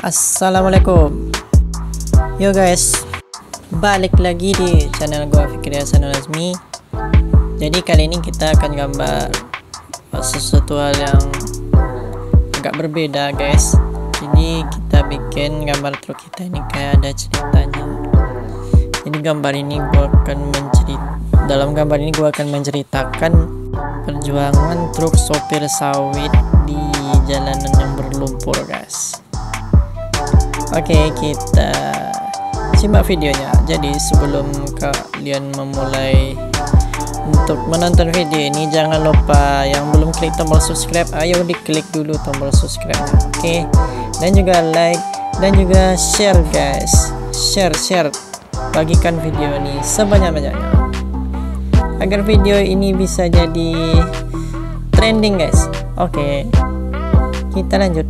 Assalamualaikum. Yo guys, balik lagi di channel gua Fikri Hasanul Azmi. Jadi kali ini kita akan gambar sesuatu hal yang agak berbeda guys. Jadi kita bikin gambar truk kita ini kayak ada ceritanya. Jadi dalam gambar ini gua akan menceritakan perjuangan truk sopir sawit di jalanan yang berlumpur guys. Oke, kita simak videonya. Jadi sebelum kalian memulai untuk menonton video ini, jangan lupa yang belum klik tombol subscribe, ayo diklik dulu tombol subscribe. Oke, dan juga like dan juga share guys. Share, bagikan video ini sebanyak-banyaknya agar video ini bisa jadi trending guys. Oke, kita lanjut.